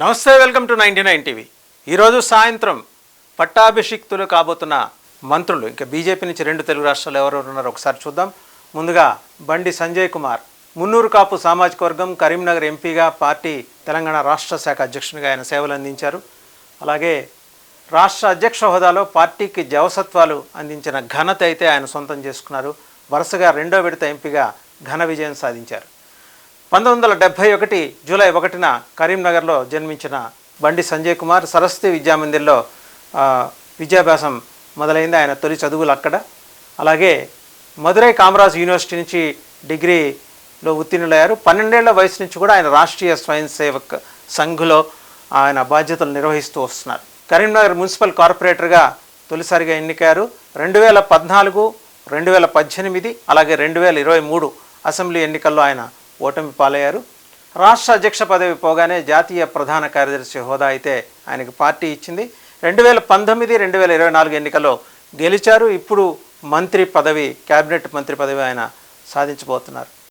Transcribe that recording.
నమస్తే, welcome to 99 TV. ఈరోజు సాయంత్రం పట్టాభిషిక్తులు కాబోతున్న మంత్రులు ఇంకా బీజేపీ నుంచి 2 తెలుగు రాష్ట్రాలు ఎవరెవరు ఉన్నారో ఒకసారి చూద్దాం. ముందుగా బండి సంజయ్ కుమార్, మున్నూరు కాపు సామాజిక వర్గం, కరీంనగర్ ఎంపీగా, పార్టీ తెలంగాణ రాష్ట్ర శాఖ అధ్యక్షునిగా ఆయన సేవలు అందించారు. అలాగే రాష్ట్ర అధ్యక్ష హోదాలో పార్టీకి జవసత్వాలు అందించిన ఘనత అయితే ఆయన సొంతం చేసుకున్నారు. వరుసగా 2వ విడత ఎంపీగా ఘన విజయం సాధించారు. 1971 జూలై 1న కరీంనగర్లో జన్మించిన బండి సంజయ్ కుమార్ సరస్వతి విద్యామందిర్లో విద్యాభ్యాసం మొదలైంది. ఆయన తొలి చదువులు అక్కడ. అలాగే మదురై కామరాజ్ యూనివర్సిటీ నుంచి డిగ్రీలో ఉత్తీర్ణులయ్యారు. 12 ఏళ్ల వయసు నుంచి కూడా ఆయన రాష్ట్రీయ స్వయం సేవక్ సంఘ్లో ఆయన బాధ్యతలు నిర్వహిస్తూ వస్తున్నారు. కరీంనగర్ మున్సిపల్ కార్పొరేటర్గా తొలిసారిగా ఎన్నికయ్యారు. 2014, 2018 అలాగే 2023 అసెంబ్లీ ఎన్నికల్లో ఆయన ఓటమి పాలయ్యారు. రాష్ట్ర అధ్యక్ష పదవి పోగానే జాతీయ ప్రధాన కార్యదర్శి హోదా అయితే ఆయనకు పార్టీ ఇచ్చింది. 2019, 2024 ఎన్నికల్లో గెలిచారు. ఇప్పుడు మంత్రి పదవి, క్యాబినెట్ మంత్రి పదవి ఆయన సాధించబోతున్నారు.